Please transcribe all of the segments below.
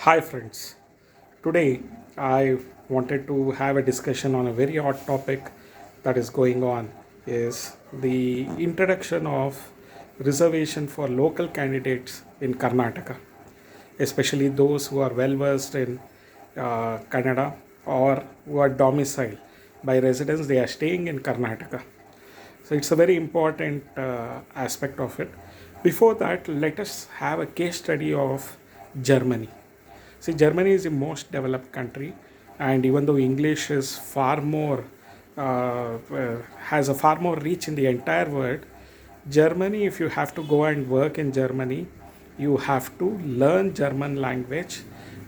Hi friends. Today I wanted to have a discussion on a very hot topic that is going on is the introduction of reservation for local candidates in Karnataka, especially those who are well versed in Kannada or who are domiciled by residents they are staying in Karnataka. So it's a very important aspect of it. Before that, let us have a case study of Germany. See, Germany is the most developed country, and even though English is far more has a far more reach in the entire world, Germany, if you have to go and work in Germany, you have to learn German language,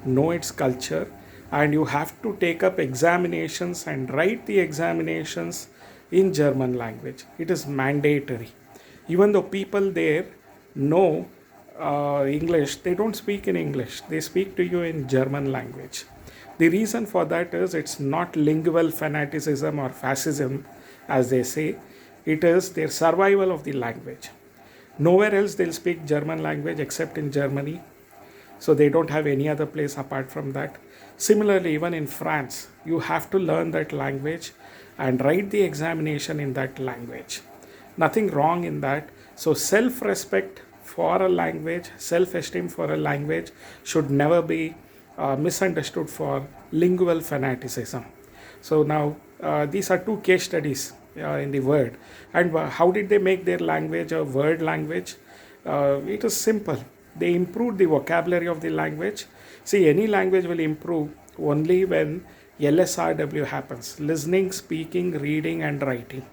know its culture, and you have to take up examinations and write the examinations in German language. It is mandatory. Even though people there know English, they don't speak in English. They speak to you in German language. The reason for that is it's not lingual fanaticism or fascism, as they say. It is their survival of the language. Nowhere else they'll speak German language except in Germany. So they don't have any other place apart from that. Similarly, even in France, you have to learn that language and write the examination in that language. Nothing wrong in that. So self respect for a language, self esteem for a language should never be misunderstood for lingual fanaticism. So now these are two case studies in the word. And how did they make their language a word language? It is simple. They improved the vocabulary of the language. See, any language will improve only when LSRW happens: listening, speaking, reading, and writing.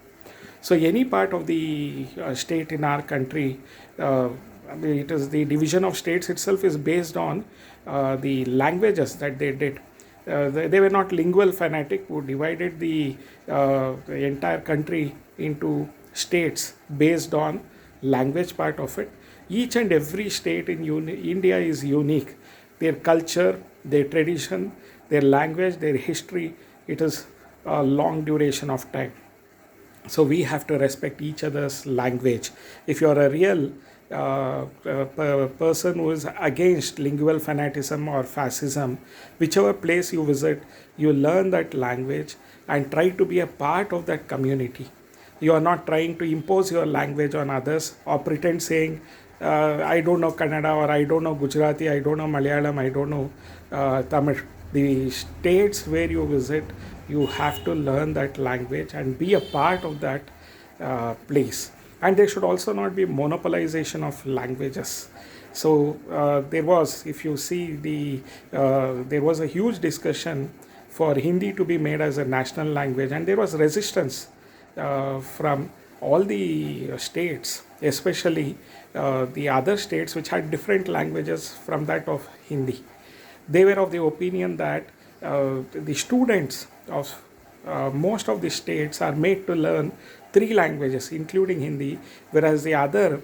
So any part of the state in our country, it is the division of states itself is based on the languages that they did. They were not lingual fanatic who divided the entire country into states based on language part of it. Each and every state in India is unique. Their culture, their tradition, their language, their history, it is a long duration of time. So we have to respect each other's language. If you're a real person who is against lingual fanaticism or fascism, whichever place you visit, you learn that language and try to be a part of that community. You are not trying to impose your language on others or pretend saying, I don't know Kannada, or I don't know Gujarati, I don't know Malayalam, I don't know Tamil. The states where you visit, you have to learn that language and be a part of that place. And there should also not be monopolization of languages. So there was, if you see there was a huge discussion for Hindi to be made as a national language, and there was resistance from all the states, especially the other states which had different languages from that of Hindi. They were of the opinion that the students of most of the states are made to learn three languages, including Hindi, whereas the other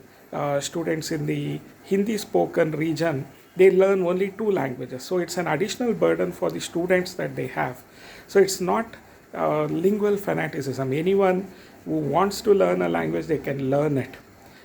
students in the Hindi spoken region, they learn only two languages. So it's an additional burden for the students that they have. So it's not lingual fanaticism. Anyone who wants to learn a language, they can learn it.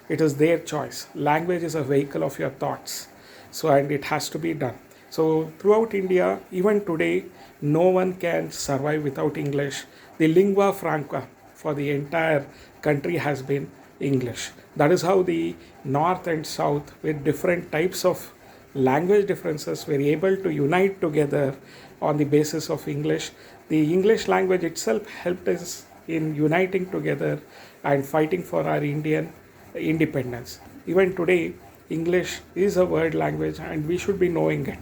It is their choice. Language is a vehicle of your thoughts. So, and it has to be done. So throughout India, even today, no one can survive without English. The lingua franca for the entire country has been English. That is how the north and south, with different types of language differences, were able to unite together on the basis of English. The English language itself helped us in uniting together and fighting for our Indian independence. Even today, English is a word language and we should be knowing it.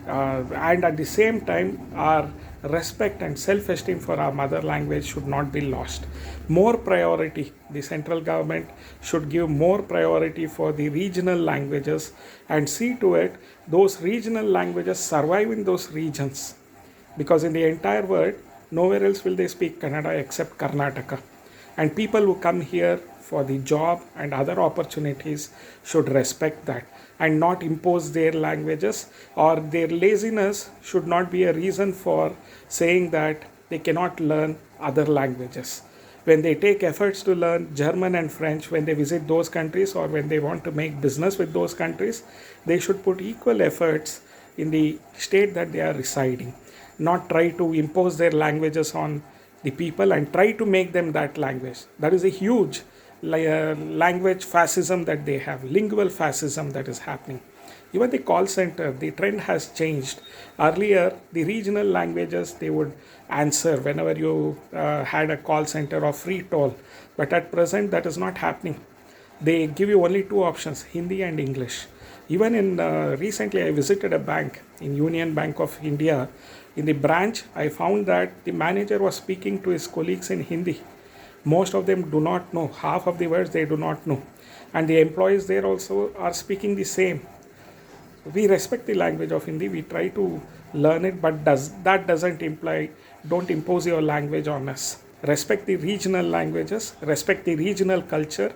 And at the same time, our respect and self-esteem for our mother language should not be lost. More priority, the central government should give more priority for the regional languages and see to it those regional languages survive in those regions. Because in the entire world, nowhere else will they speak Kannada except Karnataka. And people who come here for the job and other opportunities should respect that and not impose their languages, or their laziness should not be a reason for saying that they cannot learn other languages. When they take efforts to learn German and French when they visit those countries or when they want to make business with those countries, they should put equal efforts in the state that they are residing, not try to impose their languages on the people and try to make them that language. That is a huge language fascism that they have, lingual fascism that is happening. Even the call center, the trend has changed. Earlier, the regional languages they would answer whenever you had a call center or free toll. But at present, that is not happening. They give you only two options, Hindi and English. Even in recently, I visited a bank in Union Bank of India. In the branch, I found that the manager was speaking to his colleagues in Hindi. Most of them do not know. Half of the words they do not know. And the employees there also are speaking the same. We respect the language of Hindi, we try to learn it, but that doesn't imply don't impose your language on us. Respect the regional languages, respect the regional culture,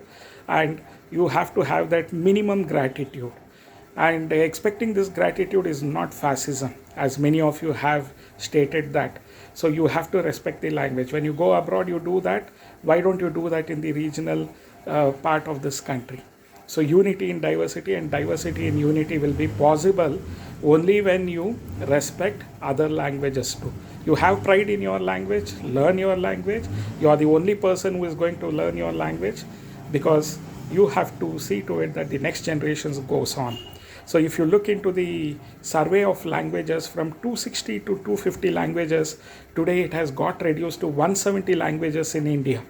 and you have to have that minimum gratitude. And expecting this gratitude is not fascism, as many of you have stated that. So you have to respect the language. When you go abroad, you do that. Why don't you do that in the regional part of this country? So unity in diversity and diversity in unity will be possible only when you respect other languages too. You have pride in your language, learn your language. You are the only person who is going to learn your language, because you have to see to it that the next generations goes on. So if you look into the survey of languages from 260 to 250 languages, today it has got reduced to 170 languages in India.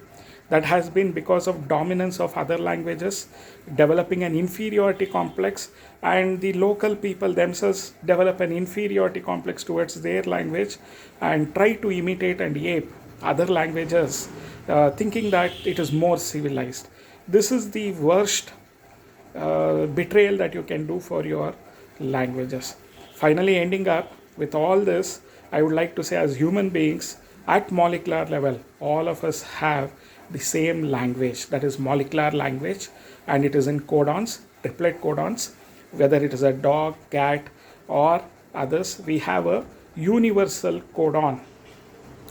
That has been because of dominance of other languages, developing an inferiority complex, and the local people themselves develop an inferiority complex towards their language and try to imitate and ape other languages, thinking that it is more civilized. This is the worst betrayal that you can do for your languages. Finally, ending up with all this, I would like to say, as human beings at molecular level, all of us have the same language, that is molecular language, and it is in codons, triplet codons. Whether it is a dog, cat, or others, we have a universal codon.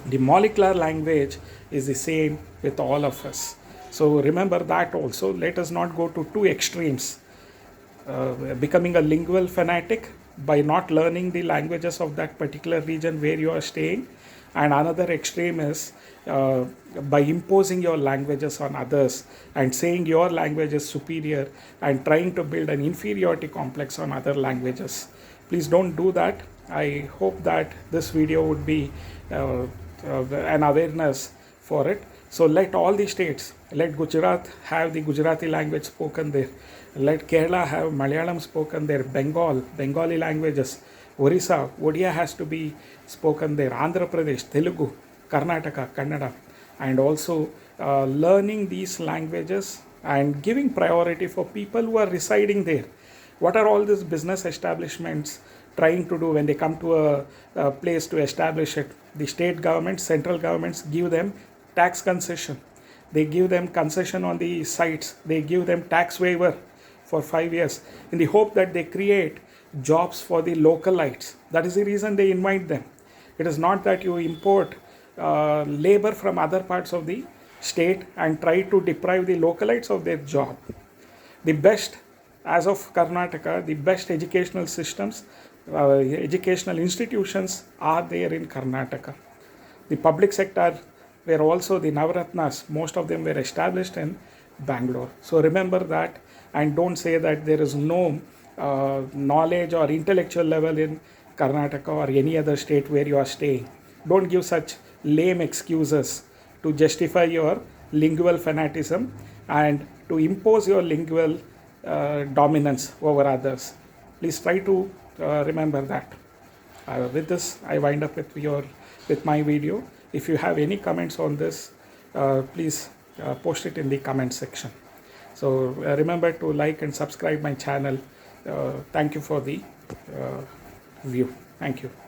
The molecular language is the same with all of us. So remember that also. Let us not go to two extremes, becoming a lingual fanatic by not learning the languages of that particular region where you are staying, and another extreme is by imposing your languages on others and saying your language is superior and trying to build an inferiority complex on other languages. Please don't do that. I hope that this video would be an awareness for it. So let all the states, let Gujarat have the Gujarati language spoken there, let Kerala have Malayalam spoken there, Bengali languages, Orissa, Odia has to be spoken there, Andhra Pradesh, Telugu, Karnataka, Kannada, and also learning these languages and giving priority for people who are residing there. What are all these business establishments trying to do when they come to a place to establish it? The state governments, central governments give them tax concession. They give them concession on the sites. They give them tax waiver for 5 years in the hope that they create jobs for the localites. That is the reason they invite them. It is not that you import labor from other parts of the state and try to deprive the localites of their job. The best, as of Karnataka, the best educational systems, educational institutions are there in Karnataka. The public sector were also the Navaratnas, most of them were established in Bangalore. So remember that, and don't say that there is no knowledge or intellectual level in Karnataka or any other state where you are staying. Don't give such lame excuses to justify your lingual fanaticism and to impose your lingual dominance over others. Please try to remember that. With this, I wind up with my video. If you have any comments on this, please post it in the comment section. So remember to like and subscribe my channel. Thank you for the view. Thank you.